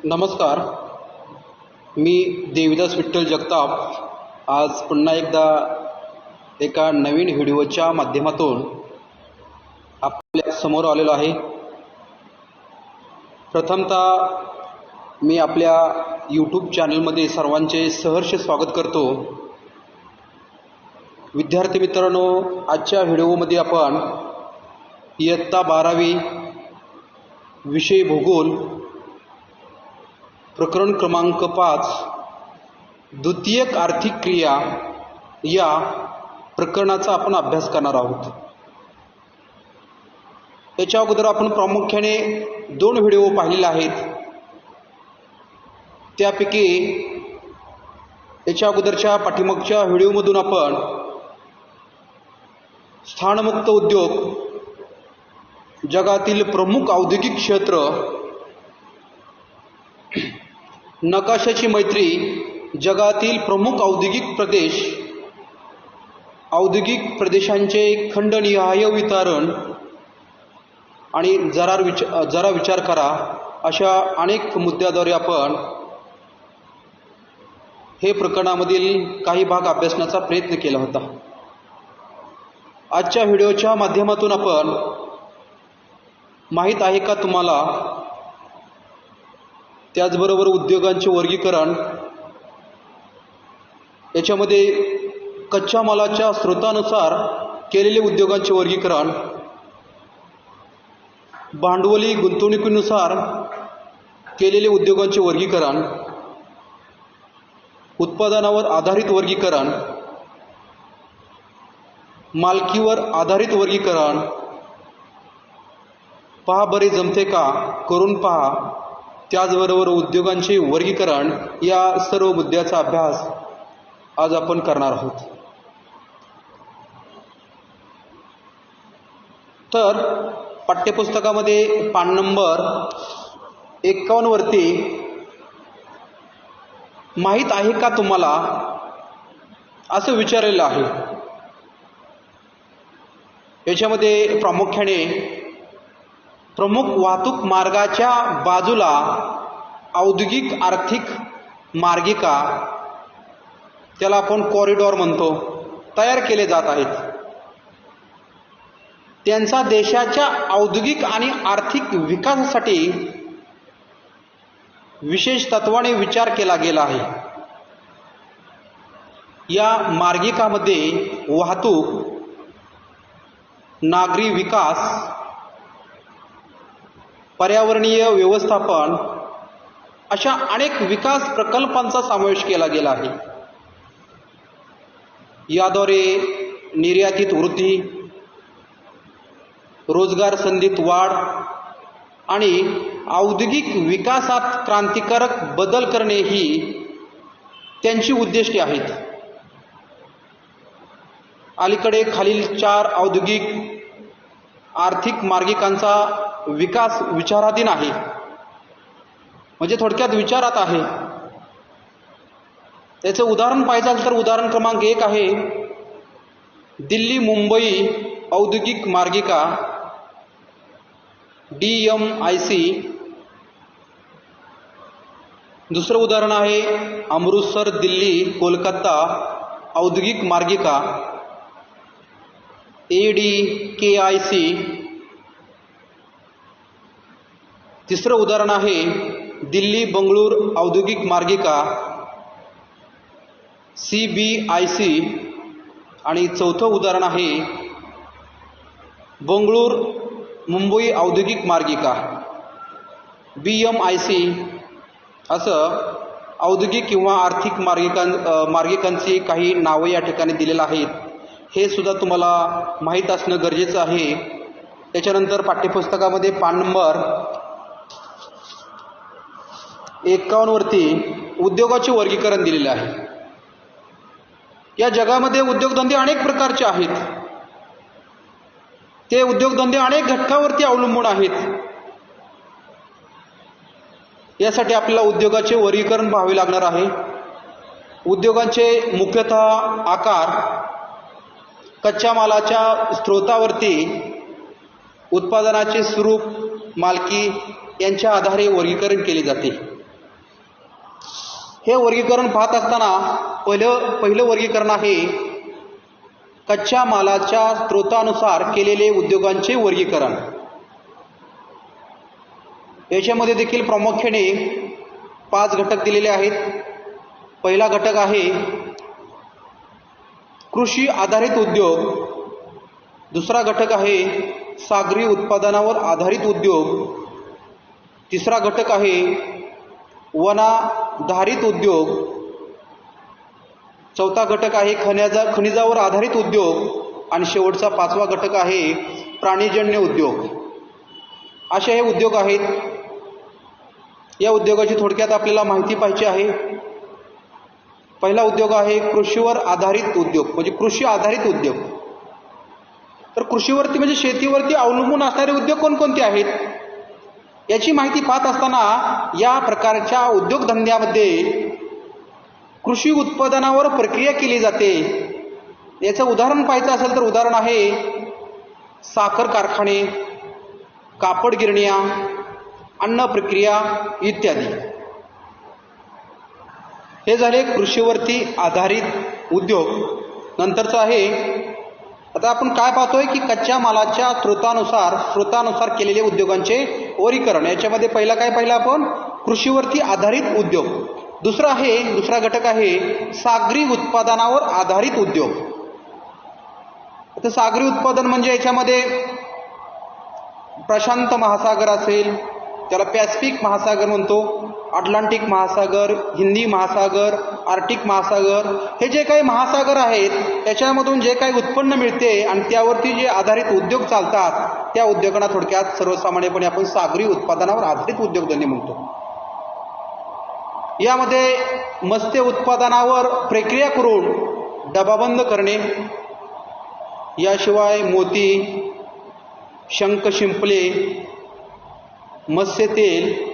नमस्कार. मी देविदास विठ्ठल जगताप आज पुन्हा एकदा एका नवीन व्हिडिओच्या माध्यमातून आपल्या समोर आलेलो आहे. प्रथमतः मी आपल्या यूट्यूब चॅनलमध्ये सर्वांचे सहर्ष स्वागत करतो. विद्यार्थी मित्रांनो, आजच्या व्हिडिओमध्ये आपण इयत्ता 12वी विषय भूगोल प्रकरण क्रमांक 5 द्वितीयक आर्थिक क्रिया या प्रकरणाचा आपण अभ्यास करणार आहोत. याच्या अगोदर आपण प्रामुख्याने 2 व्हिडिओ पाहिलेले आहेत. त्यापैकी याच्या अगोदरच्या पाठीमागच्या व्हिडिओमधून आपण स्थानमुक्त उद्योग, जगातील प्रमुख औद्योगिक क्षेत्र, नकाशाची मैत्री, जगातील प्रमुख औद्योगिक प्रदेश, औद्योगिक प्रदेशांचे खंडनिहाय वितरण आणि जरा विचार करा अशा अनेक मुद्द्याद्वारे आपण हे प्रकरणामधील काही भाग अभ्यासण्याचा प्रयत्न केला होता. आजच्या व्हिडिओच्या माध्यमातून आपण माहीत आहे का तुम्हाला, त्याचबरोबर उद्योगांचे वर्गीकरण, याच्यामध्ये कच्च्या मालाच्या स्रोतानुसार केलेले उद्योगांचे वर्गीकरण, भांडवली गुंतवणुकीनुसार केलेले उद्योगांचे वर्गीकरण, उत्पादनावर आधारित वर्गीकरण, मालकीवर आधारित वर्गीकरण, पहा बरे जमते का, करून पहा, त्याचबरोबर उद्योगांचे वर्गीकरण, या सर्व मुद्द्याचा अभ्यास आज आपण करणार आहोत. तर पाठ्यपुस्तकामध्ये पान नंबर 51 वरती माहीत आहे का तुम्हाला असं विचारलेलं आहे. याच्यामध्ये प्रामुख्याने प्रमुख वाहतूक मार्गाच्या बाजूला औद्योगिक आर्थिक मार्गिका, त्याला आपण कॉरिडॉर म्हणतो, तयार केले जात आहेत. त्यांचा देशाच्या औद्योगिक आणि आर्थिक विकासासाठी विशेष तत्वाने विचार केला गेला आहे. या मार्गिकामध्ये वाहतूक, नागरी विकास, पर्यावरणीय व्यवस्थापन अशा अनेक विकास प्रकल्पांचा समावेश केला गेला आहे. याद्वारे निर्यातीत वृद्धी, रोजगार संधीत वाढ आणि औद्योगिक विकासात क्रांतिकारक बदल करणे ही त्यांची उद्दिष्टे आहेत. अलीकडे खालील 4 औद्योगिक आर्थिक मार्गिकांचा विकास विचाराधीन आहे, म्हणजे थोडक्यात विचारात आहे. त्याचं उदाहरण पाहिजे तर उदाहरण क्रमांक 1 आहे दिल्ली मुंबई औद्योगिक मार्गिका DMIC. दुसरं उदाहरण आहे अमृतसर दिल्ली कोलकाता औद्योगिक मार्गिका ADKIC. तिसरं उदाहरण आहे दिल्ली बंगळूर औद्योगिक मार्गिका CBIC. आणि चौथं उदाहरण आहे बंगळूर मुंबई औद्योगिक मार्गिका BMIC. असं औद्योगिक किंवा आर्थिक मार्गिकांची काही नावं या ठिकाणी दिलेलं आहेत. हे सुद्धा तुम्हाला माहीत असणं गरजेचं आहे. त्याच्यानंतर पाठ्यपुस्तकामध्ये पान नंबर 51 वरती उद्योगाचे वर्गीकरण दिलेले आहे. या जगामध्ये उद्योगधंदे अनेक प्रकारचे आहेत. ते उद्योगधंदे अनेक घटकावरती अवलंबून आहेत. यासाठी आपल्याला उद्योगाचे वर्गीकरण पाहावे लागणार आहे. उद्योगांचे मुख्यतः आकार, कच्च्या मालाच्या स्रोतावरती उत्पादनाचे स्वरूप, मालकी यांच्या आधारे वर्गीकरण केले जाते. हे वर्गीकरण पाहत असताना पहिलं वर्गीकरण आहे कच्च्या मालाच्या स्रोतानुसार केलेले उद्योगांचे वर्गीकरण. याच्यामध्ये देखील प्रामुख्याने 5 घटक दिलेले आहेत. पहिला घटक आहे कृषी आधारित उद्योग. दुसरा घटक आहे सागरी उत्पादनावर आधारित उद्योग. तिसरा घटक आहे वनाधारित उद्योग. चौथा घटक आहे खनिजावर आधारित उद्योग आणि शेवटचा 5वा घटक आहे प्राणीजन्य उद्योग. असे हे उद्योग आहेत. या उद्योगाची थोडक्यात आपल्याला माहिती पाहिजे आहे. पहिला उद्योग आहे कृषीवर आधारित उद्योग म्हणजे कृषी आधारित उद्योग. तर कृषीवरती म्हणजे शेतीवरती अवलंबून असणारे उद्योग कोणकोणते आहेत याची माहिती पाहत असताना या प्रकारच्या उद्योगधंद्यामध्ये कृषी उत्पादनावर प्रक्रिया केली जाते. याचं उदाहरण पाहायचं असेल तर उदाहरण आहे साखर कारखाने, कापड गिरण्या, अन्न प्रक्रिया इत्यादी. हे झाले कृषीवरती आधारित उद्योग. नंतरचं आहे आता आपण काय पाहतोय की कच्च्या मालाच्या स्रोतानुसार केलेले उद्योगांचे वर्गीकरण. याच्यामध्ये काय पाहिलं आपण कृषीवरती आधारित उद्योग. दुसरा घटक आहे सागरी उत्पादनावर आधारित उद्योग. आता सागरी उत्पादन म्हणजे याच्यामध्ये प्रशांत महासागर असेल त्याला पॅसिफिक महासागर म्हणतो, अटलांटिक महासागर, हिंदी महासागर, आर्टिक महासागर, हे जे काही महासागर आहेत त्याच्यामधून जे काही उत्पन्न मिळते आणि त्यावरती जे आधारित उद्योग चालतात त्या उद्योगांना थोडक्यात सर्वसामान्यपणे आपण सागरी उत्पादनावर आधारित उद्योगधंदे म्हणतो. यामध्ये मत्स्य उत्पादनावर प्रक्रिया करून डबाबंद करणे, याशिवाय मोती, शंख शिंपले, मत्स्य तेल,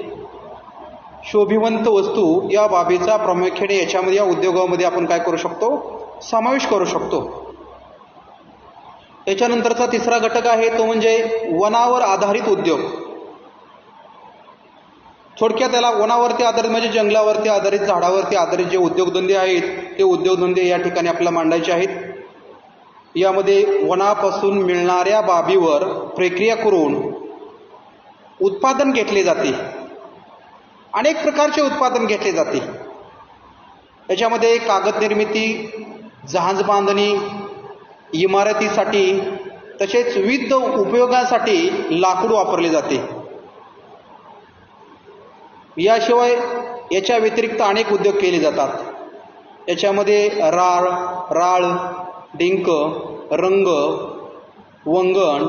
शोभिवंत वस्तू या बाबीचा प्रामुख्याने या उद्योगामध्ये आपण काय करू शकतो समावेश करू शकतो. याच्यानंतरचा तिसरा घटक आहे तो म्हणजे वनावर आधारित उद्योग. थोडक्यात त्याला वनावरती आधारित म्हणजे जंगलावरती आधारित, झाडावरती आधारित जे उद्योगधंदे आहेत ते उद्योगधंदे या ठिकाणी आपल्याला मांडायचे आहेत. यामध्ये वनापासून मिळणाऱ्या बाबीवर प्रक्रिया करून उत्पादन घेतले जाते. अनेक प्रकारचे उत्पादन घेतले जाते. याच्यामध्ये कागद निर्मिती, जहाज बांधणी, इमारतीसाठी तसेच विविध उपयोगासाठी लाकूड वापरले जाते. याशिवाय याच्या व्यतिरिक्त अनेक उद्योग केले जातात. याच्यामध्ये राळ, डिंक, रंग, वंगण,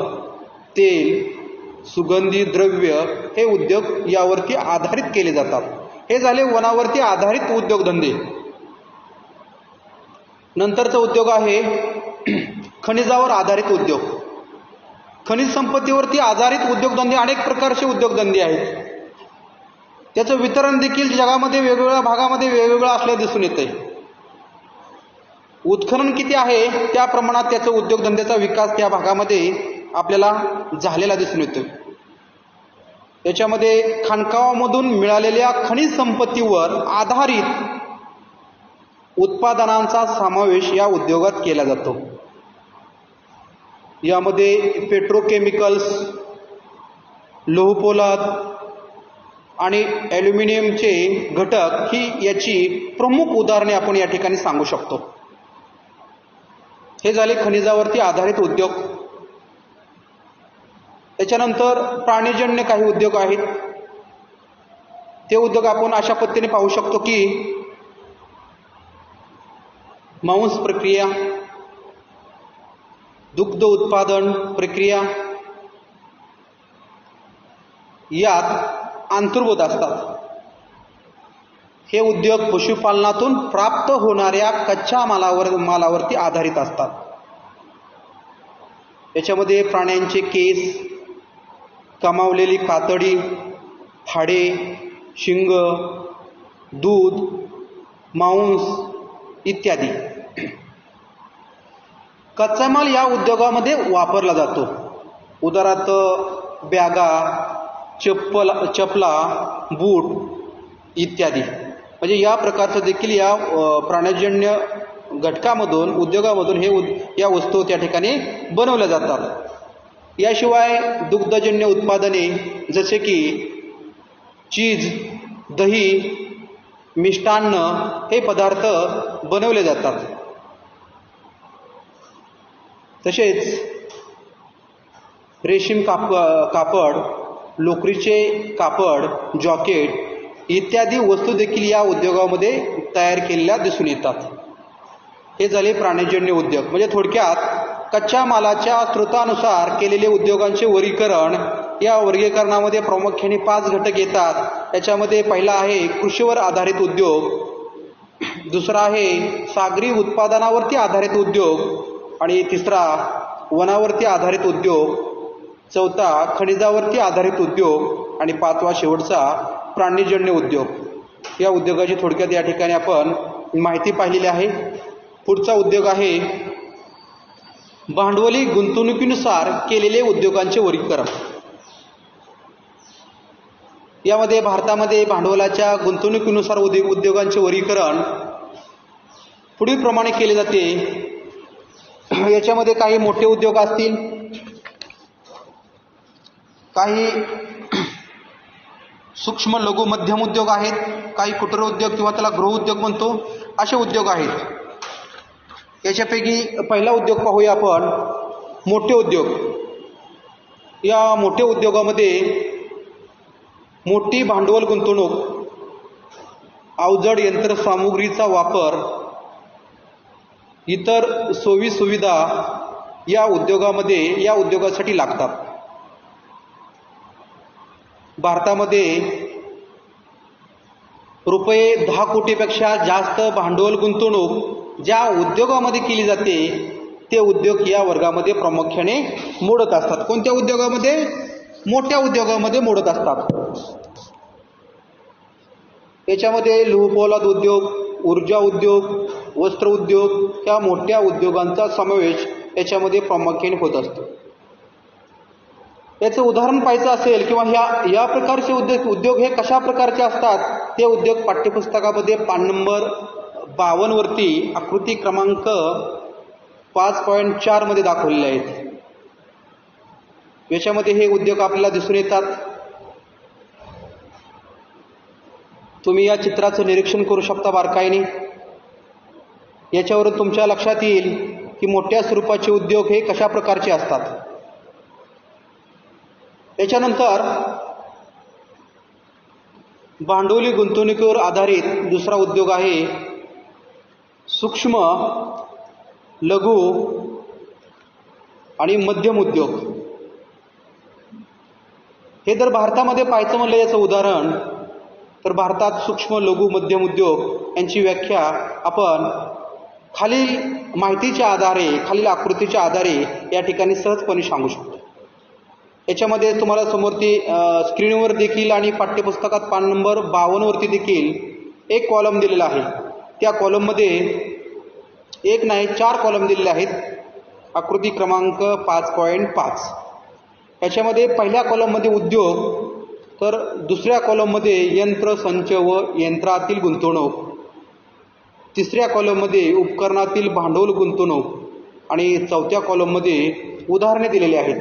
तेल, सुगंधी द्रव्य हे उद्योग यावरती आधारित केले जातात. हे झाले वनावरती आधारित उद्योगधंदे. नंतरचा उद्योग आहे खनिजावर आधारित उद्योग. खनिज संपत्तीवरती आधारित उद्योगधंदे अनेक प्रकारचे उद्योगधंदे आहेत. त्याचं वितरण देखील जगामध्ये वेगवेगळ्या भागामध्ये वेगवेगळं असल्याचे दिसून येते. उत्खनन किती आहे त्या प्रमाणात त्याचा उद्योगधंद्याचा विकास त्या भागामध्ये आपल्याला झालेला दिसून येतो. याच्यामध्ये खाणकामामधून मिळालेल्या खनिज संपत्तीवर आधारित उत्पादनांचा समावेश या उद्योगात केला जातो. यामध्ये पेट्रोकेमिकल्स, लोहपोलाद आणि ॲल्युमिनियमचे घटक ही याची प्रमुख उदाहरणे आपण या ठिकाणी सांगू शकतो. हे झाले खनिजावरती आधारित उद्योग. त्याच्यानंतर प्राणीजन्य काही उद्योग आहेत. ते उद्योग आपण अशा पद्धतीने पाहू शकतो की मांस प्रक्रिया, दुग्ध उत्पादन प्रक्रिया यात अंतर्भूत असतात. हे उद्योग पशुपालनातून प्राप्त होणाऱ्या कच्च्या मालावरती आधारित असतात. याच्यामध्ये प्राण्यांचे केस, कमावलेली कातडी, हाडे, शिंग, दूध, मांस इत्यादी कच्चा माल या उद्योगामध्ये वापरला जातो. उदाहरणार्थ बॅगा, चपला, बूट इत्यादी. म्हणजे या प्रकारचं देखील या प्राण्याजन्य घटकामधून उद्योगामधून या वस्तू त्या ठिकाणी बनवल्या जातात. याशिवाय दुग्धजन्य उत्पादने जसे की चीज, दही, मिष्टान्न हे पदार्थ बनवले जातात. तसेच रेशीम कापड, लोकरीचे कापड, जॉकेट इत्यादी वस्तू देखील या उद्योगामध्ये तयार केलेल्या दिसून येतात. हे झाले प्राणीजन्य उद्योग. म्हणजे थोडक्यात कच्च्या मालाच्या स्रोतानुसार केलेले उद्योगांचे वर्गीकरण. या वर्गीकरणामध्ये प्रामुख्याने 5 घटक येतात. याच्यामध्ये पहिला आहे कृषीवर आधारित उद्योग, दुसरा आहे सागरी उत्पादनावरती आधारित उद्योग, आणि तिसरा वनावरती आधारित उद्योग, चौथा खनिजावरती आधारित उद्योग, आणि पाचवा शेवटचा प्राणीजन्य उद्योग. या उद्योगाची थोडक्यात या ठिकाणी आपण माहिती पाहिलेली आहे. पुढचा उद्योग आहे भांडवली गुंतवणुकीनुसार केलेले उद्योगांचे वर्गीकरण. यामध्ये भारतामध्ये भांडवलाच्या गुंतवणुकीनुसार उद्योगांचे वर्गीकरण पुढील प्रमाणे केले जाते. याच्यामध्ये काही मोठे उद्योग असतील, काही सूक्ष्म लघु मध्यम उद्योग आहेत, काही कुटीर उद्योग किंवा त्याला गृह उद्योग म्हणतो असे उद्योग आहेत. याच्यापैकी पहिला उद्योग पाहूया आपण, मोठे उद्योग. या मोठ्या उद्योगामध्ये मोठी भांडवल गुंतवणूक, अवजड यंत्रसामुग्रीचा वापर, इतर सोयी सुविधा या उद्योगासाठी लागतात. भारतामध्ये रुपये 10 कोटीपेक्षा जास्त भांडवल गुंतवणूक ज्या उद्योगामध्ये केली जाते ते उद्योग या वर्गामध्ये प्रामुख्याने मोडत असतात. कोणत्या उद्योगामध्ये? मोठ्या उद्योगामध्ये मोडत असतात. याच्यामध्ये लोहपोलाद उद्योग, ऊर्जा उद्योग, वस्त्र उद्योग या मोठ्या उद्योगांचा समावेश याच्यामध्ये प्रामुख्याने होत असतो. याचं उदाहरण पाहायचं असेल किंवा या प्रकारचे उद्योग हे कशा प्रकारचे असतात ते उद्योग पाठ्यपुस्तकामध्ये पान नंबर 52 वरती आकृती क्रमांक 5.4 मध्ये दाखवलेले आहेत. याच्यामध्ये हे उद्योग आपल्याला दिसून येतात. तुम्ही या चित्राचं निरीक्षण करू शकता बारकाईने. याच्यावरून तुमच्या लक्षात येईल की मोठ्या स्वरूपाचे उद्योग हे कशा प्रकारचे असतात. याच्यानंतर भांडवली गुंतवणुकीवर आधारित दुसरा उद्योग आहे सूक्ष्म, लघु आणि मध्यम उद्योग. हे जर भारतामध्ये पाहायचं म्हणलं याचं उदाहरण, तर भारतात सूक्ष्म, लघु, मध्यम उद्योग यांची व्याख्या आपण खालील माहितीच्या आधारे, खालील आकृतीच्या आधारे या ठिकाणी सहजपणे सांगू शकतो. याच्यामध्ये तुम्हाला समोरती स्क्रीनवर देखील आणि पाठ्यपुस्तकात पान नंबर 52 वरती देखील एक कॉलम दिलेला आहे. त्या कॉलममध्ये एक नाही 4 कॉलम दिलेले आहेत. आकृती क्रमांक 5.5. याच्यामध्ये पहिल्या कॉलममध्ये उद्योग, तर दुसऱ्या कॉलममध्ये यंत्र, संच व यंत्रातील गुंतवणूक, तिसऱ्या कॉलममध्ये उपकरणातील भांडवल गुंतवणूक आणि चौथ्या कॉलममध्ये उदाहरणे दिलेली आहेत.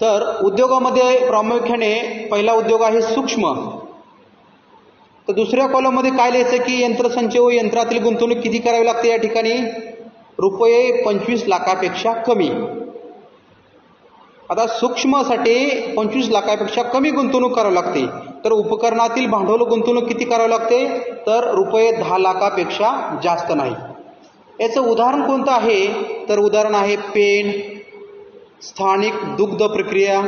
तर उद्योगामध्ये प्रामुख्याने पहिला उद्योग आहे सूक्ष्म. तर दुसऱ्या कॉलममध्ये काय लिहायचं की यंत्रसंच व यंत्रातील गुंतवणूक किती करावी लागते. या ठिकाणी रुपये 25 लाखापेक्षा कमी. आता सूक्ष्मसाठी 25 लाखापेक्षा कमी गुंतवणूक करावी लागते. तर उपकरणातील भांडवल गुंतवणूक किती करावी लागते, तर रुपये 10 लाखापेक्षा जास्त नाही. याचं उदाहरण कोणतं आहे, तर उदाहरण आहे पेन, स्थानिक दुग्ध प्रक्रिया.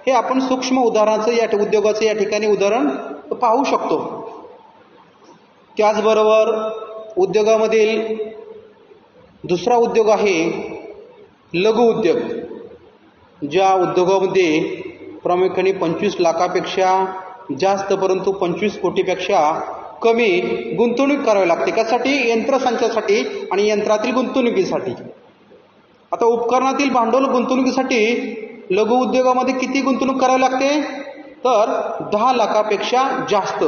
हे आपण सूक्ष्म उदाहरणाचं या उद्योगाचं या ठिकाणी उदाहरण पाहू शकतो. त्याचबरोबर उद्योगामधील दुसरा उद्योग आहे लघु उद्योग. ज्या उद्योगामध्ये प्रामुख्याने 25 लाखापेक्षा जास्त परंतु 25 कोटीपेक्षा कमी गुंतवणूक करावी लागते. कशासाठी? यंत्रसंचासाठी आणि यंत्रातील गुंतवणुकीसाठी. आता उपकरणातील भांडवल गुंतवणुकीसाठी लघु उद्योगामध्ये किती गुंतवणूक करावी लागते, तर 10 लाखापेक्षा जास्त.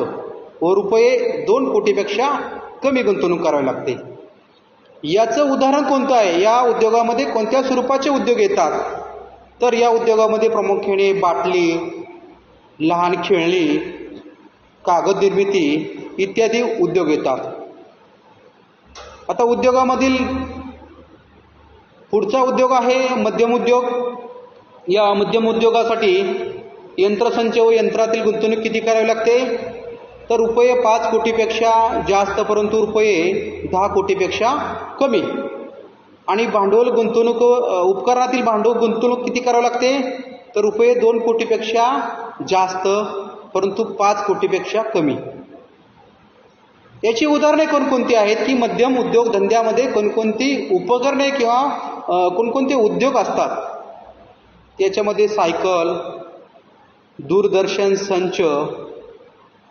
व रुपये 2 कोटीपेक्षा कमी गुंतवणूक करावी लागते. याचं उदाहरण कोणतं आहे? या उद्योगामध्ये कोणत्या स्वरूपाचे उद्योग येतात? तर या उद्योगामध्ये प्रामुख्याने बाटली, लहान खेळणी, कागद निर्मिती इत्यादी उद्योग येतात. आता उद्योगामधील पुढचा उद्योग आहे मध्यम उद्योग. या मध्यम उद्योगासाठी यंत्रसंच व यंत्रातील गुंतवणूक किती करावी लागते? तर रुपये 5 कोटीपेक्षा जास्त, परंतु रुपये 10 कोटीपेक्षा कमी. आणि भांडवल गुंतवणूक उपकरणातील भांडवल गुंतवणूक किती करावी लागते? तर रुपये 2 कोटीपेक्षा जास्त, परंतु 5 कोटीपेक्षा कमी. याची उदाहरणे कोणकोणती आहेत की मध्यम उद्योग धंद्यामध्ये कोणकोणती उपकरणे किंवा कोणकोणते उद्योग असतात? त्याच्यामध्ये सायकल, दूरदर्शन संच,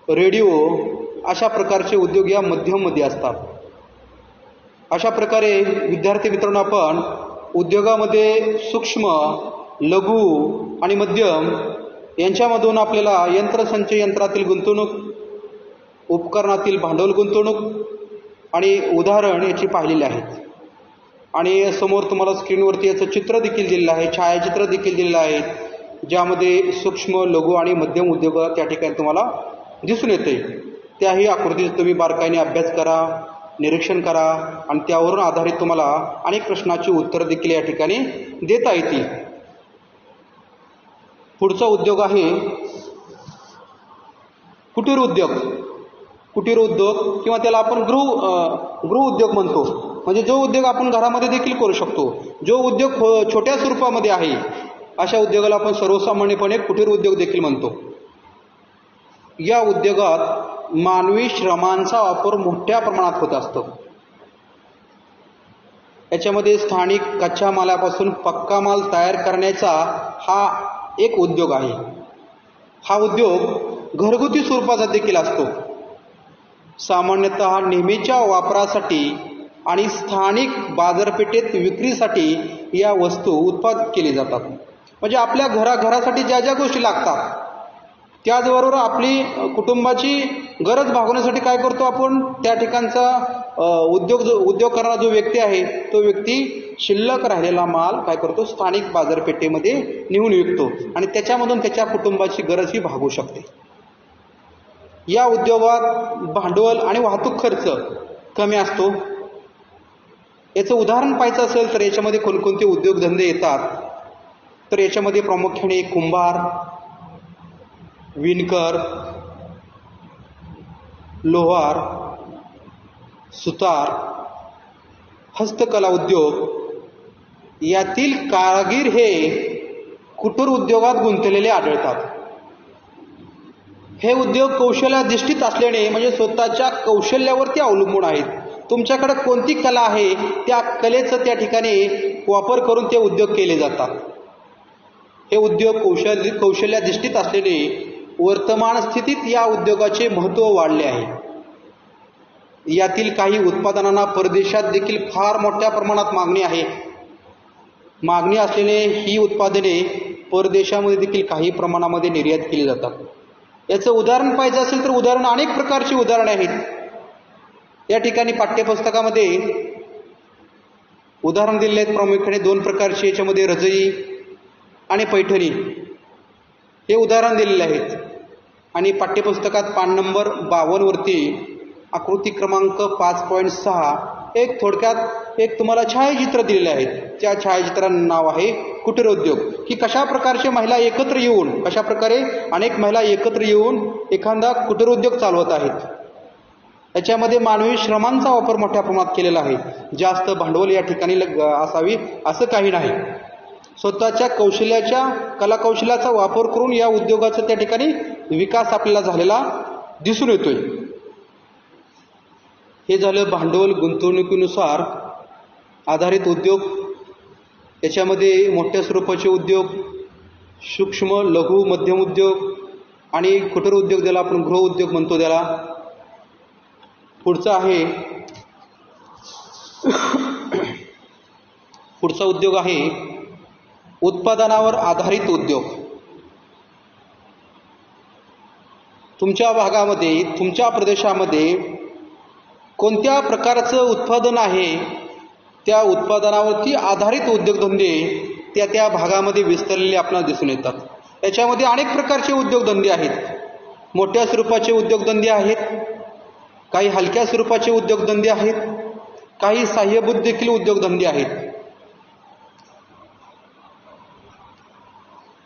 रेडिओ अशा प्रकारचे उद्योग या मध्यममध्ये असतात. अशा प्रकारे विद्यार्थी मित्रांनो, आपण उद्योगामध्ये सूक्ष्म, लघु आणि मध्यम यांच्यामधून आपल्याला यंत्रसंच यंत्रातील गुंतवणूक, उपकरणातील भांडवल गुंतवणूक आणि उदाहरण याची पाहिलेली आहेत. आणि समोर तुम्हाला स्क्रीनवरती याचं चित्र देखील दिलेलं आहे, छायाचित्र देखील दिलेलं आहे, ज्यामध्ये सूक्ष्म, लघु आणि मध्यम उद्योग त्या ठिकाणी तुम्हाला दिसून येते. त्याही आकृतीचा तुम्ही बारकाईने अभ्यास करा, निरीक्षण करा आणि त्यावरून आधारित तुम्हाला अनेक प्रश्नाची उत्तरं देखील या ठिकाणी देता येतील. पुढचा उद्योग आहे कुटीर उद्योग. कुटीर उद्योग किंवा त्याला आपण गृह उद्योग म्हणतो. म्हणजे जो उद्योग आपण घरामध्ये देखील करू शकतो, जो उद्योग छोट्या स्वरूपामध्ये आहे, अशा उद्योगाला आपण सर्वसामान्यपणे कुटीर उद्योग देखील म्हणतो. या उद्योगात मानवी श्रमांचा वापर मोठ्या प्रमाणात होत असतो. याच्यामध्ये स्थानिक कच्च्या मालापासून पक्का माल तयार करण्याचा हा एक उद्योग आहे. हा उद्योग घरगुती स्वरूपाचा देखील असतो. सामान्यतः नेहमीच्या वापरासाठी आणि स्थानिक बाजारपेठेत विक्रीसाठी या वस्तू उत्पादित केली जातात. म्हणजे आपल्या घरासाठी ज्या ज्या गोष्टी लागतात, त्याचबरोबर आपली कुटुंबाची गरज भागवण्यासाठी काय करतो आपण, त्या ठिकाणचा उद्योग करणारा जो व्यक्ती आहे, तो व्यक्ती शिल्लक राहिलेला माल काय करतो, स्थानिक बाजारपेठेमध्ये नेऊन विकतो आणि त्याच्यामधून त्याच्या कुटुंबाची गरजही भागवू शकते. या उद्योगात भांडवल आणि वाहतूक खर्च कमी असतो. याचं उदाहरण पाहायचं असेल तर याच्यामध्ये कोणकोणते उद्योगधंदे येतात, तर याच्यामध्ये प्रामुख्याने कुंभार, विणकर, लोहार, सुतार, हस्तकला उद्योग यातील कारागीर हे कुटीर उद्योगात गुंतलेले आढळतात. हे उद्योग कौशल्याधिष्ठित असल्याने म्हणजे स्वतःच्या कौशल्यावरती अवलंबून आहेत. तुमच्याकडे कोणती कला आहे त्या कलेचं त्या ठिकाणी वापर करून ते उद्योग केले जातात. हे उद्योग कौशल्याधिष्ठित असल्याने वर्तमान स्थितीत या उद्योगाचे महत्त्व वाढले आहे. यातील काही उत्पादनांना परदेशात देखील फार मोठ्या प्रमाणात मागणी आहे. मागणी असल्याने ही उत्पादने परदेशामध्ये देखील काही प्रमाणामध्ये निर्यात केली जातात. याचं उदाहरण पाहिजे असेल तर अनेक प्रकारची उदाहरणे आहेत. या ठिकाणी पाठ्यपुस्तकामध्ये उदाहरण दिलेले आहेत. प्रामुख्याने 2 प्रकारची याच्यामध्ये रजई आणि पैठणी हे उदाहरण दिलेले आहेत. आणि पाठ्यपुस्तकात पान नंबर 52 वरती आकृती क्रमांक 5.6 एक थोडक्यात एक तुम्हाला छायाचित्र दिलेले आहेत. त्या छायाचित्राचं नाव आहे कुटीर उद्योग. की कशा प्रकारचे महिला एकत्र येऊन, कशा प्रकारे अनेक महिला एकत्र येऊन एखादा कुटीर उद्योग चालवत आहेत. याच्यामध्ये मानवी श्रमांचा वापर मोठ्या प्रमाणात केलेला आहे. जास्त भांडवल या ठिकाणी असावी असं काही नाही. स्वतःच्या कलाकौशल्याचा वापर करून या उद्योगाचा त्या ठिकाणी विकास आपल्याला झालेला दिसून येतोय. हे झालं भांडवल गुंतवणुकीनुसार आधारित उद्योग. याच्यामध्ये मोठ्या स्वरूपाचे उद्योग, सूक्ष्म, लघु, मध्यम उद्योग आणि कुटीर उद्योग, ज्याला आपण गृह उद्योग म्हणतो त्याला. पुढचा उद्योग आहे उत्पादनावर आधारित उद्योग. तुमच्या भागामध्ये, तुमच्या प्रदेशामध्ये कोणत्या प्रकारचं उत्पादन आहे, त्या उत्पादनावरती आधारित उद्योगधंदे त्या त्या भागामध्ये विस्तरलेले आपल्याला दिसून येतात. याच्यामध्ये अनेक प्रकारचे उद्योगधंदे आहेत. मोठ्या स्वरूपाचे उद्योगधंदे आहेत, काही हलक्या स्वरूपाचे उद्योगधंदे आहेत, काही सहाय्यभूत देखील उद्योगधंदे आहेत.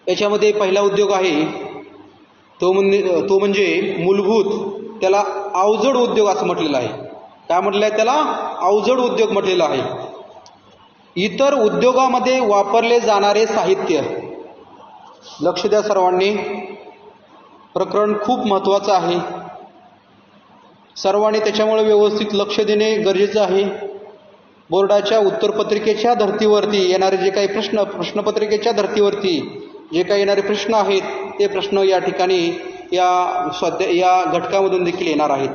याच्यामध्ये पहिला उद्योग आहे तो म्हणजे मूलभूत, त्याला अवजड उद्योग असं म्हटलेलं आहे. काय म्हटलं आहे त्याला? अवजड उद्योग म्हटलेलं आहे. इतर उद्योगामध्ये वापरले जाणारे साहित्य. लक्ष द्या सर्वांनी, प्रकरण खूप महत्त्वाचं आहे. सर्वांनी त्याच्यामुळे व्यवस्थित लक्ष देणे गरजेचं आहे. बोर्डाच्या उत्तरपत्रिकेच्या धर्तीवरती येणारे जे काही प्रश्नपत्रिकेच्या धर्तीवरती जे काही येणारे प्रश्न आहेत ते प्रश्न या ठिकाणी या घटकामधून देखील येणार आहेत.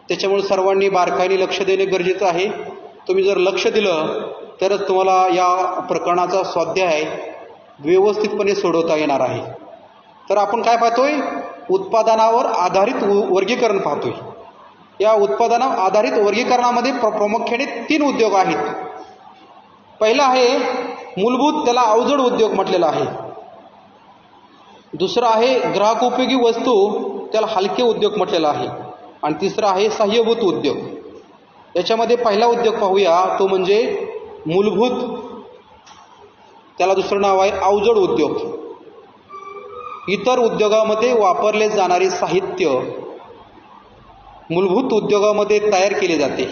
त्याच्यामुळे सर्वांनी बारकाईने लक्ष देणे गरजेचं आहे. तुम्ही जर लक्ष दिलं तरच तुम्हाला या प्रकरणाचा स्वाध्याय व्यवस्थितपणे सोडवता येणार आहे. तर आपण काय पाहतोय? उत्पादनावर आधारित वर्गीकरण पाहतोय. या उत्पादनावर आधारित वर्गीकरणामध्ये प्रामुख्याने 3 उद्योग आहेत. पहिला आहे मूलभूत, त्याला अवजड उद्योग म्हटलेला आहे. दुसरा आहे ग्राहकोपयोगी वस्तू, त्याला हलके उद्योग म्हटलेला आहे. आणि तिसरा आहे सहाय्यभूत उद्योग. याच्यामध्ये पहिला उद्योग पाहूया, तो म्हणजे मूलभूत, त्याला दुसरं नाव आहे अवजड उद्योग. इतर उद्योगामध्ये वापरले जाणारे साहित्य मूलभूत उद्योगामध्ये तयार केले जाते.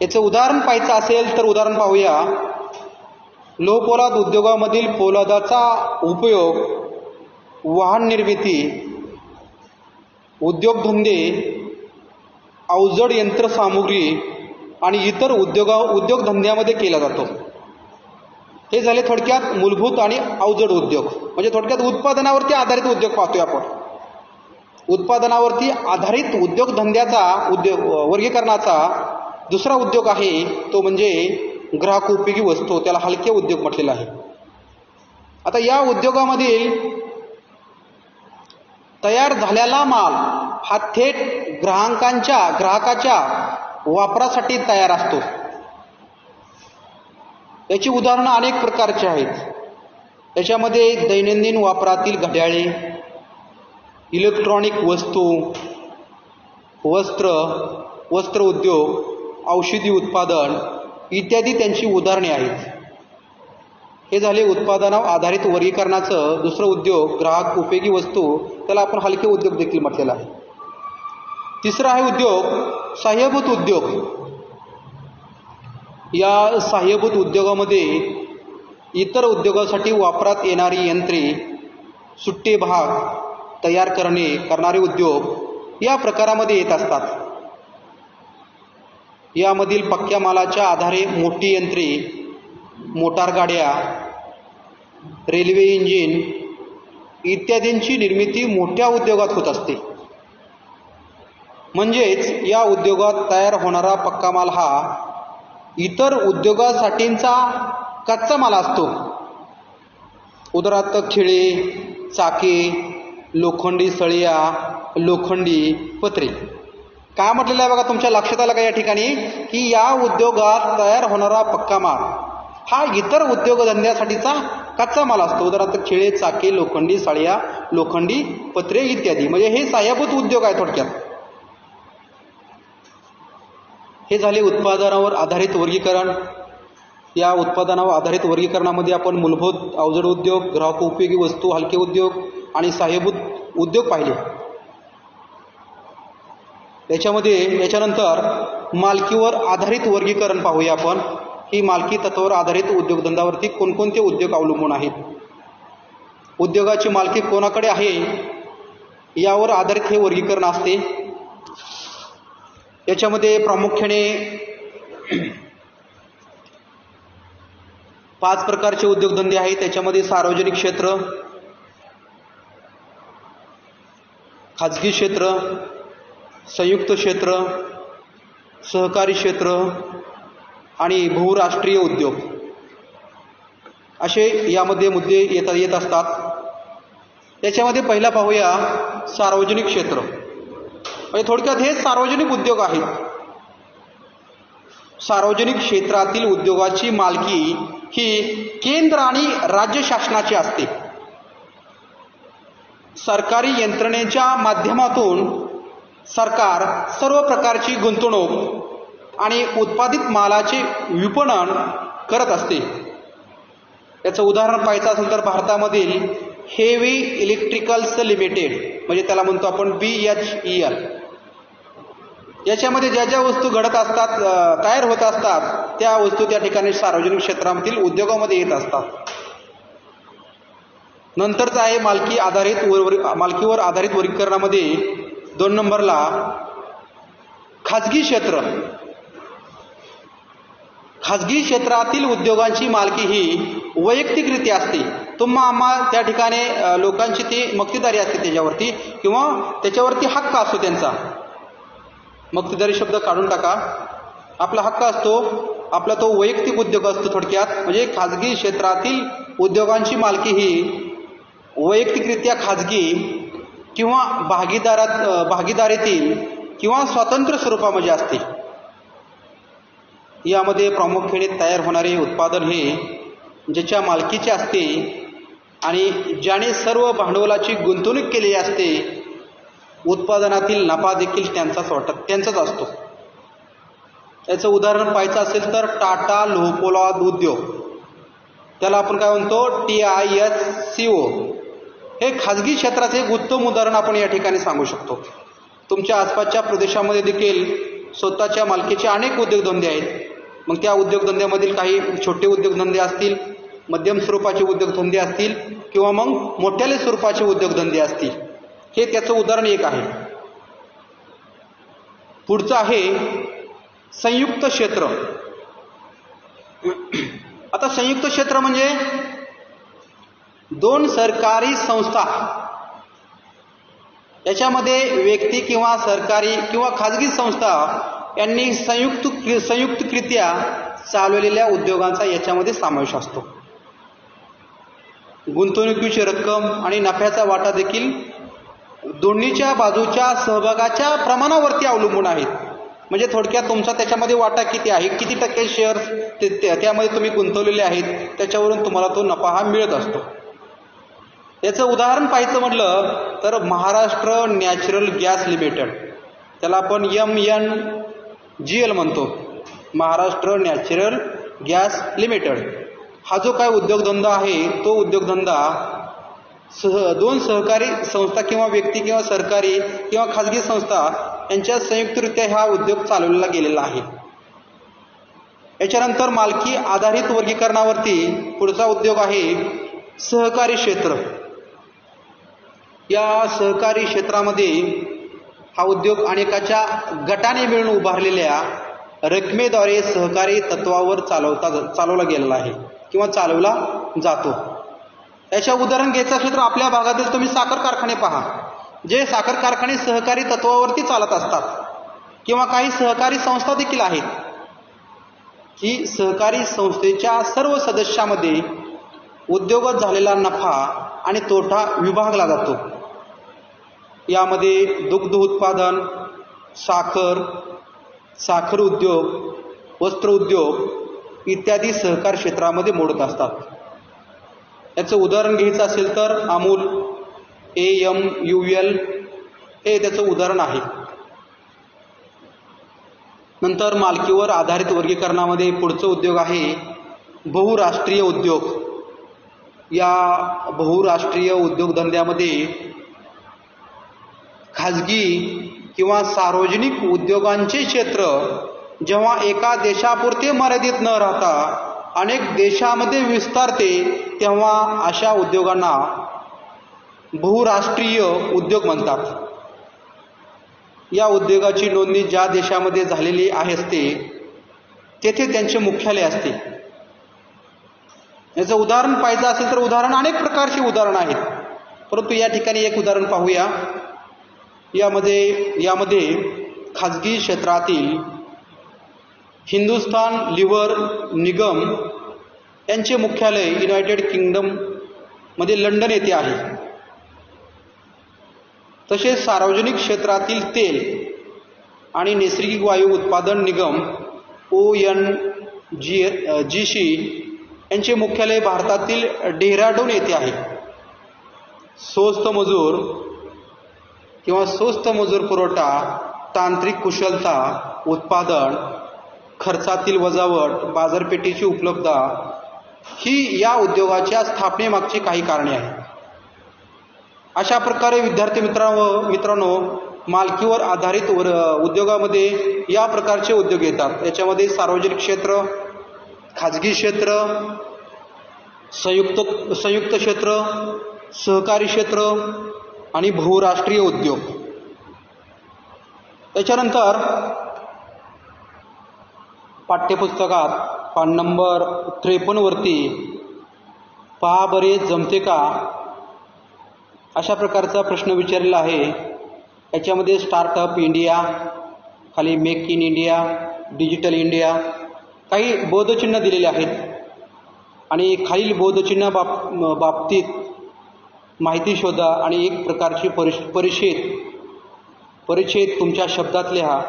याचं उदाहरण पाहायचं असेल तर उदाहरण पाहूया. लोहपोलाद उद्योगामधील पोलादाचा उपयोग वाहन निर्मिती, उद्योगधंदे, अवजड यंत्रसामुग्री आणि इतर उद्योगधंद्यामध्ये केला जातो. हे झाले थोडक्यात मूलभूत आणि अवजड उद्योग. म्हणजे थोडक्यात उत्पादनावरती आधारित उद्योग पाहतोय आपण. उत्पादनावरती आधारित उद्योगधंद्याचा वर्गीकरणाचा दुसरा उद्योग आहे तो म्हणजे ग्राहकोपयोगी वस्तू, त्याला हलके उद्योग म्हटलेला आहे. आता या उद्योगामधील तयार झालेला माल हा थेट ग्राहकाच्या वापरासाठी तयार असतो. याची उदाहरणं अनेक प्रकारची आहेत. याच्यामध्ये दैनंदिन वापरातील घड्याळे, इलेक्ट्रॉनिक वस्तू, वस्त्र उद्योग, औषधी उत्पादन इत्यादी त्यांची उदाहरणे आहेत. हे झाले उत्पादनावर आधारित वर्गीकरणाचं दुसरं उद्योग, ग्राहक उपयोगी वस्तू, त्याला आपण हलके उद्योग देखील म्हटलेला आहे. तिसरा आहे उद्योग सहाय्यभूत उद्योग. या सहाय्यभूत उद्योगामध्ये इतर उद्योगासाठी वापरात येणारी यंत्रे, सुट्टे भाग तयार करणारे उद्योग या प्रकारामध्ये येत असतात. यामधील पक्क्या मालाच्या आधारे मोठी यंत्रे, मोटार गाड्या, रेल्वे इंजिन इत्यादींची निर्मिती मोठ्या उद्योगात होत असते. म्हणजेच या उद्योगात तयार होणारा पक्का माल हा इतर उद्योगासाठींचा कच्चा माल असतो. उदाहरणार्थ खिळे, चाके, लोखंडी सळिया, लोखंडी पत्रे. काय म्हटलेलं आहे बघा, तुमच्या लक्षात आलं का या ठिकाणी की या उद्योगात तयार होणारा पक्का माल हा इतर उद्योगधंद्यासाठीचा कच्चा माल असतो. उदाहरणार्थ खिळे, चाके, लोखंडी सळिया, लोखंडी पत्रे इत्यादी. म्हणजे हे सहाय्यभूत उद्योग आहे थोडक्यात. हे झाले उत्पादनावर आधारित वर्गीकरण. या उत्पादनावर आधारित वर्गीकरणामध्ये आपण मूलभूत, अवजड उद्योग, ग्राहकोपयोगी वस्तू, हलके उद्योग आणि सहाय्यभूत उद्योग पाहिले. याच्यानंतर मालकीवर आधारित वर्गीकरण पाहूया आपण की मालकी तत्वावर आधारित उद्योगधंद्यावरती कोणकोणते उद्योग अवलंबून आहेत. उद्योगाची मालकी कोणाकडे आहे यावर आधारित हे वर्गीकरण असते. याच्यामध्ये प्रामुख्याने 5 प्रकारचे उद्योगधंदे आहेत. त्याच्यामध्ये सार्वजनिक क्षेत्र, खाजगी क्षेत्र, संयुक्त क्षेत्र, सहकारी क्षेत्र आणि बहुराष्ट्रीय उद्योग असे यामध्ये मुद्दे येत असतात. त्याच्यामध्ये पहिला पाहूया सार्वजनिक क्षेत्र. म्हणजे थोडक्यात हे सार्वजनिक उद्योग आहेत. सार्वजनिक क्षेत्रातील उद्योगाची मालकी ही केंद्र आणि राज्य शासनाची असते. सरकारी यंत्रणेच्या माध्यमातून सरकार सर्व प्रकारची गुंतवणूक आणि उत्पादित मालाचे विपणन करत असते. याचं उदाहरण पाहायचं असेल तर भारतामधील हेवी इलेक्ट्रिकल्स लिमिटेड, म्हणजे त्याला म्हणतो आपण BHEL, याच्यामध्ये ज्या ज्या वस्तू घडत असतात, तयार होत असतात, त्या वस्तू त्या ठिकाणी सार्वजनिक क्षेत्रामधील उद्योगामध्ये येत असतात. नंतरचं आहे मालकीवर आधारित वर्गीकरणामध्ये 2 नंबरला खाजगी क्षेत्र. खाजगी क्षेत्रातील उद्योगांची मालकी ही वैयक्तिकरित्या असते. आम्हा त्या ठिकाणी लोकांची ती मक्तेदारी असते त्याच्यावरती, किंवा त्याच्यावरती हक्क असतो त्यांचा. मक्तेदारी शब्द काढून टाका. आपला हक्क असतो, आपला तो वैयक्तिक उद्योग असतो. थोडक्यात म्हणजे खाजगी क्षेत्रातील उद्योगांची मालकी ही वैयक्तिकरित्या खाजगी किंवा भागीदारीतील किंवा स्वतंत्र स्वरूपामध्ये असते. यामध्ये प्रामुख्याने तयार होणारे उत्पादन हे ज्याच्या मालकीचे असते आणि ज्याने सर्व भांडवलाची गुंतवणूक केलेली असते, उत्पादनातील नफा देखील त्यांचाच असतो. याचं उदाहरण पाहायचं असेल तर टाटा लोहपोलाद उद्योग, त्याला आपण काय म्हणतो TISCO, हे खाजगी क्षेत्राचे एक उत्तम उदाहरण आपण या ठिकाणी सांगू शकतो. तुमच्या आसपासच्या प्रदेशामध्ये देखील स्वतःच्या मालकीचे अनेक उद्योगधंदे आहेत. मग त्या उद्योगधंद्यामधील काही छोटे उद्योगधंदे असतील, मध्यम स्वरूपाचे उद्योगधंदे असतील, किंवा मग मोठ्याले स्वरूपाचे उद्योगधंदे असतील. हे त्याचं उदाहरण एक आहे. पुढचं आहे संयुक्त क्षेत्र. आता संयुक्त क्षेत्र म्हणजे 2 सरकारी संस्था, याच्यामध्ये व्यक्ती किंवा सरकारी किंवा खाजगी संस्था यांनी संयुक्तरित्या चालवलेल्या उद्योगांचा याच्यामध्ये समावेश असतो. गुंतवणुकीची रक्कम आणि नफ्याचा वाटा देखील दोन्हीच्या बाजूच्या सहभागाच्या प्रमाणावरती अवलंबून आहेत. म्हणजे थोडक्यात तुमचा त्याच्यामध्ये वाटा किती आहे, किती टक्के शेअर्स त्यामध्ये तुम्ही गुंतवलेले आहेत, त्याच्यावरून तुम्हाला तो नफा हा मिळत असतो. याचं उदाहरण पाहायचं म्हटलं तर महाराष्ट्र नॅचरल गॅस लिमिटेड, त्याला आपण MNGL म्हणतो, महाराष्ट्र नॅचरल गॅस लिमिटेड. हा जो काय उद्योगधंदा आहे, तो उद्योगधंदा 2 सहकारी संस्था किंवा व्यक्ती किंवा सरकारी किंवा खाजगी संस्था यांच्या संयुक्तरित्या हा उद्योग चालवला गेलेला आहे. याच्यानंतर मालकी आधारित वर्गीकरणावरती पुढचा उद्योग आहे सहकारी क्षेत्र. या सहकारी क्षेत्रामध्ये हा उद्योग अनेकाच्या गटाने मिळून उभारलेल्या रकमेद्वारे सहकारी तत्वावर चालवला गेलेला आहे किंवा चालवला जातो. याच्या उदाहरण घ्यायचं असेल तर आपल्या भागातील तुम्ही साखर कारखाने पहा, जे साखर कारखाने सहकारी तत्वावरती चालत असतात, किंवा काही सहकारी संस्था देखील आहेत की सहकारी संस्थेच्या सर्व सदस्यामध्ये उद्योगात झालेला नफा आणि तोटा विभागला जातो. यामध्ये दुग्ध उत्पादन, साखर उद्योग, वस्त्र उद्योग इत्यादी सहकार क्षेत्रामध्ये मोडत असतात. याचं उदाहरण घ्यायचं असेल तर अमूल, AMUL हे त्याचं उदाहरण आहे. नंतर मालकीवर आधारित वर्गीकरणामध्ये पुढचं उद्योग आहे बहुराष्ट्रीय उद्योग. या बहुराष्ट्रीय उद्योगधंद्यामध्ये खाजगी किंवा सार्वजनिक उद्योगांचे क्षेत्र जेव्हा एका देशापुरते मर्यादित न राहता अनेक देशामध्ये विस्तारते, तेव्हा अशा उद्योगांना बहुराष्ट्रीय उद्योग म्हणतात. या उद्योगाची नोंदणी ज्या देशामध्ये झालेली असते तेथे त्यांचे मुख्यालय असते. याचं उदाहरण पाहायचं असेल तर अनेक प्रकारची उदाहरणं आहेत, परंतु या ठिकाणी एक उदाहरण पाहूया. यामध्ये खाजगी क्षेत्रातील हिंदुस्थान लिव्हर निगम यांचे मुख्यालय युनायटेड किंगडम मध्ये लंडन येथे आहे. तसेच सार्वजनिक क्षेत्रातील तेल आणि नैसर्गिक वायू उत्पादन निगम ONGC यांचे मुख्यालय भारतातील डेहराडून येथे आहे. स्वस्त मजूर किंवा स्वस्त मजूर पुरवठा, तांत्रिक कुशलता, उत्पादन, खर्चातील वजावट, बाजारपेठेची उपलब्धता ही या उद्योगाच्या स्थापनेमागची काही कारणे आहेत. अशा प्रकारे विद्यार्थी मित्रांनो मालकीवर आधारित उद्योगामध्ये या प्रकारचे उद्योग येतात. याच्यामध्ये सार्वजनिक क्षेत्र, खाजगी क्षेत्र, संयुक्त क्षेत्र, सहकारी क्षेत्र आणि बहुराष्ट्रीय उद्योग. त्याच्यानंतर पाठ्यपुस्तकात पान नंबर 53 वरती पहा बरे जमते का अशा प्रकारचा प्रश्न विचारलेला आहे. याच्यामध्ये स्टार्टअप इंडिया, खाली make in India, digital India काही बोधचिन्ह दिलेले आहेत आणि खालील बोधचिन्ह बाबतीत माहिती शोधा आणि एक प्रकारची परिच्छेद तुमच्या शब्दात लिहा.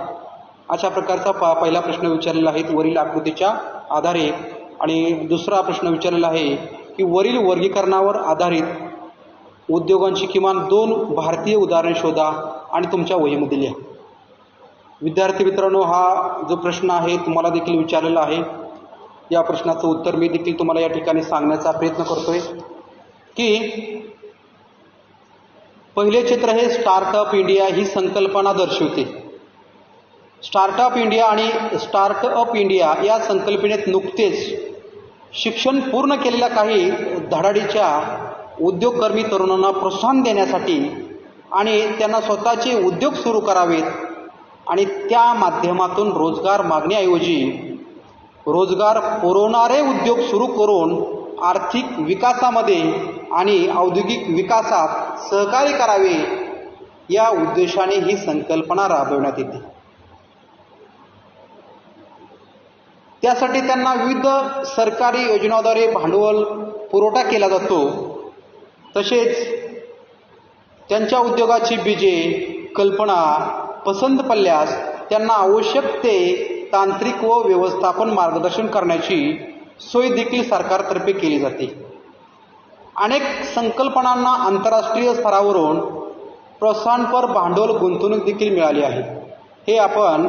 अशा प्रकारचा पहिला प्रश्न विचारलेला आहे वरील आकृतीच्या आधारे. आणि दुसरा प्रश्न विचारलेला आहे की वरील वर्गीकरणावर आधारित उद्योगांची किमान 2 भारतीय उदाहरणे शोधा आणि तुमच्या वहीमध्ये लिहा. विद्यार्थी मित्रांनो, हा जो प्रश्न आहे तुम्हाला देखील विचारलेला आहे. या प्रश्नाचं उत्तर मी देखील तुम्हाला या ठिकाणी सांगण्याचा प्रयत्न करतोय की पहिले चित्र हे स्टार्टअप इंडिया ही संकल्पना दर्शवते. स्टार्टअप इंडिया आणि स्टार्टअप इंडिया या संकल्पनेत नुकतेच शिक्षण पूर्ण केलेल्या काही धडाडीच्या उद्योगकर्मी तरुणांना प्रोत्साहन देण्यासाठी आणि त्यांना स्वतःचे उद्योग सुरू करावेत आणि त्या माध्यमातून रोजगार मागण्याऐवजी रोजगार पुरवणारे उद्योग सुरू करून आर्थिक विकासामध्ये आणि औद्योगिक विकासात सहकार्य करावे या उद्देशाने ही संकल्पना राबवण्यात येते. त्यासाठी त्यांना विविध सरकारी योजनांद्वारे भांडवल पुरवठा केला जातो. तसेच त्यांच्या उद्योगाची बीजे कल्पना पसंत पडल्यास त्यांना आवश्यक ते तांत्रिक व व्यवस्थापन मार्गदर्शन करण्याची सोय देखील सरकारतर्फे केली जाते. अनेक संकल्पनांना आंतरराष्ट्रीय स्तरावरून प्रोत्साहनपर भांडवल गुंतवणूक देखील मिळाली आहे. हे आपण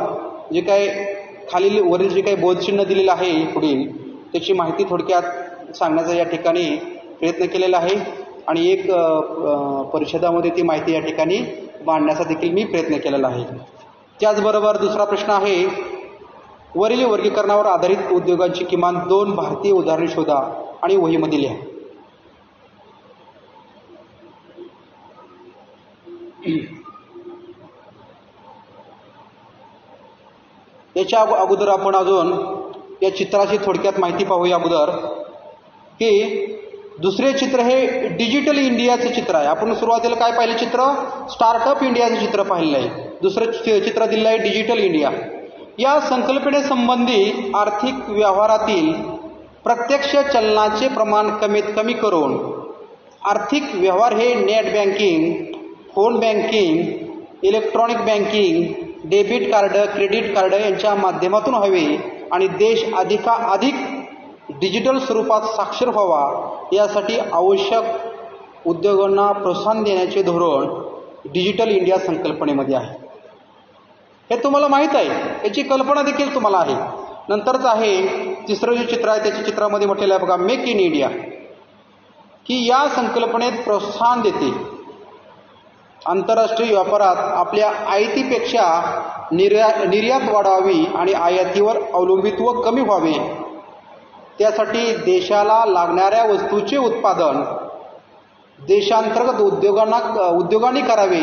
जे काही वरील जे काही बोधचिन्ह दिलेलं आहे पुढील त्याची माहिती थोडक्यात सांगण्याचा या ठिकाणी प्रयत्न केलेला आहे आणि एक परिषदामध्ये ती माहिती या ठिकाणी मांडण्याचा देखील मी प्रयत्न केलेला आहे. त्याचबरोबर दुसरा प्रश्न आहे वरील वर्गीकरणावर आधारित उद्योगांची किमान 2 भारतीय उदाहरणे शोधा आणि वहीमध्ये लिहा. याच्या अगोदर आपण अजून या चित्राची थोडक्यात माहिती पाहूया अगोदर की दुसरे चित्र हे डिजिटल इंडियाचं चित्र आहे. आपण सुरुवातीला काय पाहिलं चित्र स्टार्टअप इंडियाचं चित्र पाहिलं आहे. दुसरं चित्र दिलं आहे डिजिटल इंडिया. या संकल्पनेसंबंधी आर्थिक व्यवहारातील प्रत्यक्ष चलनाचे प्रमाण कमीत कमी करून आर्थिक व्यवहार हे net banking, phone banking, electronic banking, debit card, credit card यांच्या माध्यमातून व्हावे आणि देश अधिकाधिक डिजिटल स्वरूपात साक्षर व्हावा यासाठी आवश्यक उद्योगांना प्रोत्साहन देण्याचे धोरण डिजिटल इंडिया संकल्पनेमध्ये आहे. हे तुम्हाला माहीत आहे, याची कल्पना देखील तुम्हाला आहे. नंतरच आहे तिसरं जे चित्र आहे त्याच्या चित्रामध्ये म्हटलेलं आहे बघा मेक इन इंडिया, की या संकल्पनेत प्रोत्साहन देते. आंतरराष्ट्रीय व्यापारात आपल्या आयातीपेक्षा निर्यात वाढावी आणि आयातीवर अवलंबित्व कमी व्हावे. त्यासाठी देशाला लागणाऱ्या वस्तूचे उत्पादन देशांतर्गत उद्योगांनी करावे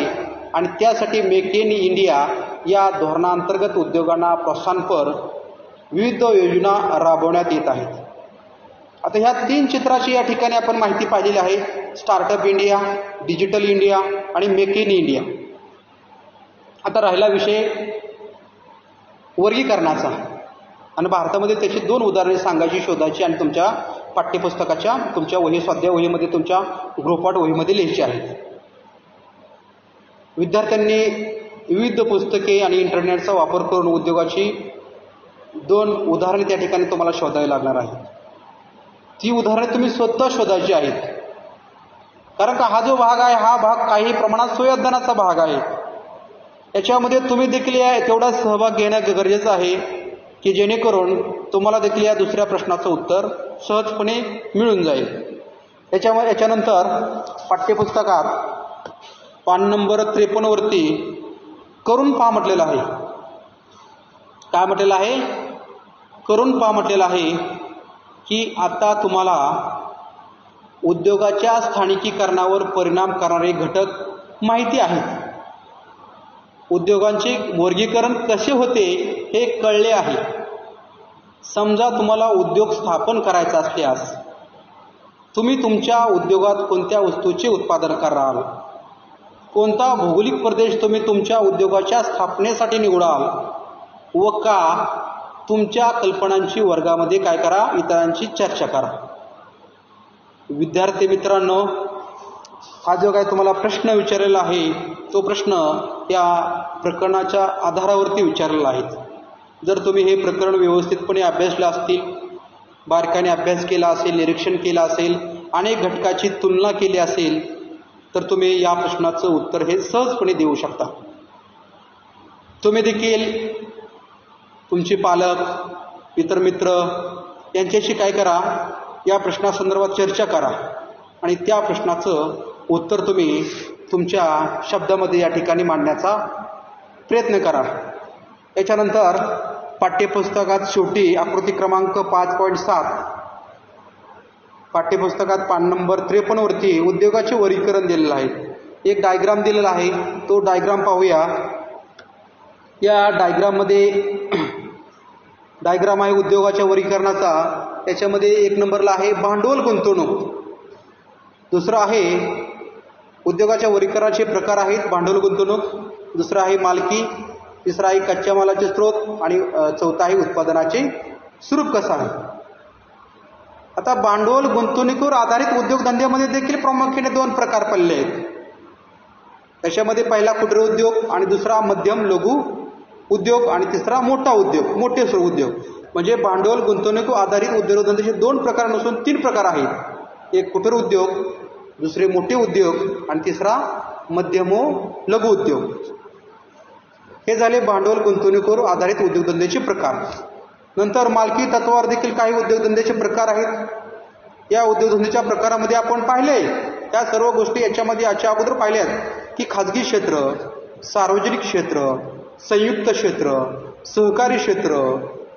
आणि त्यासाठी मेक इन इंडिया या धोरणांतर्गत उद्योगांना प्रोत्साहनपर विविध योजना राबवण्यात येत आहेत. आता ह्या 3 चित्राची या ठिकाणी आपण माहिती पाहिलेली आहे. स्टार्टअप इंडिया, डिजिटल इंडिया आणि मेक इन इंडिया. आता राहिला विषय वर्गीकरणाचा आणि भारतामध्ये त्याची 2 उदाहरणे सांगायची, शोधायची आणि तुमच्या पाठ्यपुस्तकाच्या तुमच्या स्वाध्याय वहीमध्ये तुमच्या गृहपाठ वहीमध्ये लिहायची आहेत. विद्यार्थ्यांनी विविध पुस्तके आणि इंटरनेटचा वापर करून उद्योगाची 2 उदाहरणे त्या ठिकाणी तुम्हाला शोधावी लागणार आहेत. ती उदाहरणे तुम्ही स्वतः शोधायची आहेत. कारण का हा जो भाग आहे हा भाग काही प्रमाणात स्वयंअध्ययनाचा भाग आहे. याच्यामध्ये तुम्ही देखील तेवढा सहभाग घेणं गरजेचं आहे की जेणेकरून तुम्हाला देखील या दुसऱ्या प्रश्नाचं उत्तर सहजपणे मिळून जाईल. याच्यानंतर पाठ्यपुस्तकात पान नंबर 53 वरती करून पहा म्हटलेलं आहे. काय म्हटलेलं आहे? करून पहा म्हटलेलं आहे की आता तुम्हाला उद्योगाच्या स्थानिकीकरणावर परिणाम करणारे घटक माहिती आहेत. उद्योगांचे वर्गीकरण कसे होते हे कळले आहे. समजा तुम्हाला उद्योग स्थापन करायचा असल्यास तुम्ही तुमच्या उद्योगात कोणत्या वस्तूचे उत्पादन कराल, कोणता भौगोलिक प्रदेश तुम्ही तुमच्या उद्योगाच्या स्थापनेसाठी निवडाल व का तुमच्या कल्पनांची वर्गामध्ये काय करा, इतरांची चर्चा करा. विद्यार्थी मित्रांनो, हा जो काय तुम्हाला प्रश्न विचारलेला आहे तो प्रश्न या प्रकरणाच्या आधारावरती विचारलेला आहे. जर तुम्ही हे प्रकरण व्यवस्थितपणे अभ्यासलं असतील, बारकाईने अभ्यास केला असेल, निरीक्षण केलं असेल, अनेक घटकाची तुलना केली असेल तर तुम्ही या प्रश्नाचं उत्तर हे सहजपणे देऊ शकता. तुम्ही देखील तुमचे पालक, इतर मित्र यांच्याशी काय करा, या प्रश्नासंदर्भात चर्चा करा आणि त्या प्रश्नाचं उत्तर तुम्ही तुमच्या शब्दामध्ये या ठिकाणी मांडण्याचा प्रयत्न करा. याच्यानंतर पाठ्यपुस्तकात शेवटी आकृती क्रमांक 5.7 पाठ्यपुस्तकात पान नंबर 53 वरती उद्योगाचे वर्गीकरण दिलेलं आहे. एक डायग्राम दिलेला आहे, तो डायग्राम पाहूया. या डायग्राम आहे उद्योगाच्या वर्गीकरणाचा. त्याच्यामध्ये 1 नंबरला आहे भांडवल गुंतवणूक, दुसरं आहे उद्योगाच्या वर्गीकरणाचे प्रकार आहेत भांडवल गुंतवणूक, दुसरं आहे मालकी, तिसरा आहे कच्च्या मालाचे स्रोत आणि चौथा आहे उत्पादनाचे स्वरूप कसं आहे. आता भांडवल गुंतवणुकीवर आधारित उद्योगधंद्यामध्ये देखील प्रामुख्याने 2 प्रकार पडले आहेत. त्याच्यामध्ये पहिला कुटीर उद्योग आणि दुसरा मध्यम लघु उद्योग आणि तिसरा मोठा उद्योग, मोठे उद्योग. म्हणजे भांडवल गुंतवणुकीवर आधारित उद्योगधंद्याचे 2 प्रकार नसून 3 प्रकार आहेत. एक कुटीर उद्योग, दुसरे मोठे उद्योग आणि तिसरा मध्यम व लघु उद्योग. हे झाले भांडवल गुंतवणुकीवर आधारित उद्योगधंद्याचे प्रकार. नंतर मालकी तत्वावर देखील काही उद्योगधंद्याचे प्रकार आहेत. या उद्योगधंद्याच्या प्रकारामध्ये आपण पाहिले त्या सर्व गोष्टी याच्यामध्ये याच्या अगोदर पाहिल्यात की खाजगी क्षेत्र, सार्वजनिक क्षेत्र, संयुक्त क्षेत्र, सहकारी क्षेत्र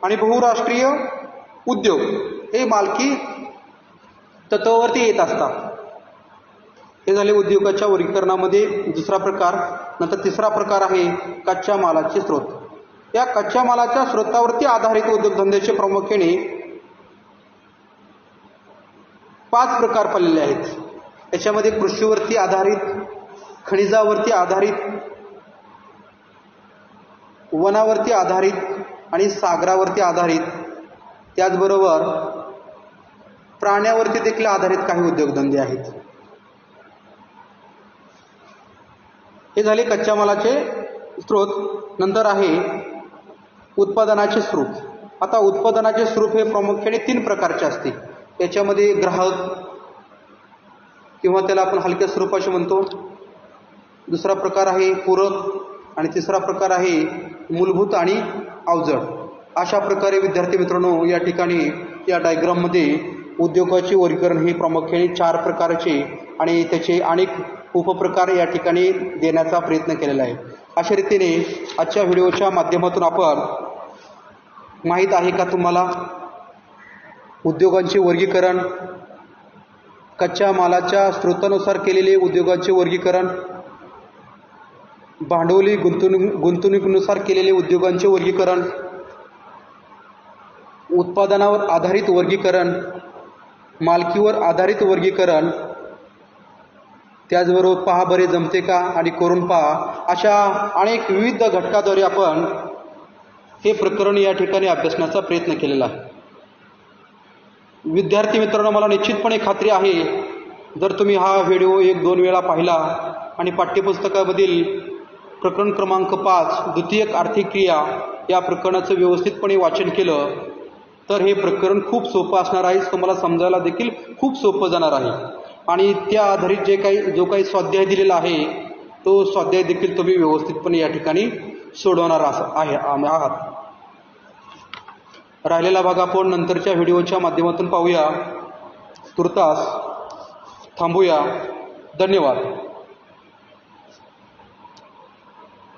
आणि बहुराष्ट्रीय उद्योग हे मालकी तत्वावरती येत असतात. हे झाले उद्योगाच्या वर्गीकरणामध्ये दुसरा प्रकार. नंतर तिसरा प्रकार आहे कच्च्या मालाचे स्रोत. या कच्च्या मालाच्या स्रोतावरती आधारित उद्योगधंद्याचे प्रामुख्याने 5 प्रकार पडलेले आहेत. याच्यामध्ये कृषीवरती आधारित, खनिजावरती आधारित, वनावरती आधारित आणि सागरावरती आधारित, त्याचबरोबर प्राण्यावरती देखील आधारित काही उद्योगधंदे आहेत. हे झाले कच्च्या मालाचे स्रोत. नंतर आहे उत्पादनाचे स्वरूप. आता उत्पादनाचे स्वरूप हे प्रामुख्याने 3 प्रकारचे असते. याच्यामध्ये ग्राहक किंवा त्याला आपण हलक्या स्वरूपाचे म्हणतो, दुसरा प्रकार आहे पूरक आणि तिसरा प्रकार आहे मूलभूत आणि अवजड. अशा प्रकारे विद्यार्थी मित्रांनो या ठिकाणी या डायग्राममध्ये उद्योगाचे वर्गीकरण हे प्रामुख्याने 4 प्रकारचे आणि त्याचे अनेक उपप्रकार या ठिकाणी देण्याचा प्रयत्न केलेला आहे. अशा रीतीने आजच्या व्हिडिओच्या माध्यमातून आपण माहीत आहे का तुम्हाला उद्योगांचे वर्गीकरण, कच्च्या मालाच्या स्रोतानुसार केलेले उद्योगांचे वर्गीकरण, भांडवली गुंतवणुकीनुसार केलेले उद्योगांचे वर्गीकरण, उत्पादनावर आधारित वर्गीकरण, मालकीवर आधारित वर्गीकरण, त्याचबरोबर पहा बरे जमते का आणि करून पहा, अशा अनेक विविध घटकाद्वारे आपण हे प्रकरण या ठिकाणी अभ्यासण्याचा प्रयत्न केलेला आहे. विद्यार्थी मित्रांनो, मला निश्चितपणे खात्री आहे जर तुम्ही हा व्हिडिओ 1-2 वेळा पाहिला आणि पाठ्यपुस्तकामधील प्रकरण क्रमांक 5 द्वितीयक आर्थिक क्रिया या प्रकरणाचं व्यवस्थितपणे वाचन केलं तर हे प्रकरण खूप सोपं असणार आहे. तुम्हाला समजायला देखील खूप सोपं जाणार आहे. आणि त्या आधारित जो काही स्वाध्याय दिलेला आहे तो स्वाध्याय देखील तुम्ही व्यवस्थितपणे या ठिकाणी सोडवणार आहात. राहिलेला भाग आपण नंतरच्या व्हिडिओच्या माध्यमातून पाहूया. तुर्तास थांबूया. धन्यवाद.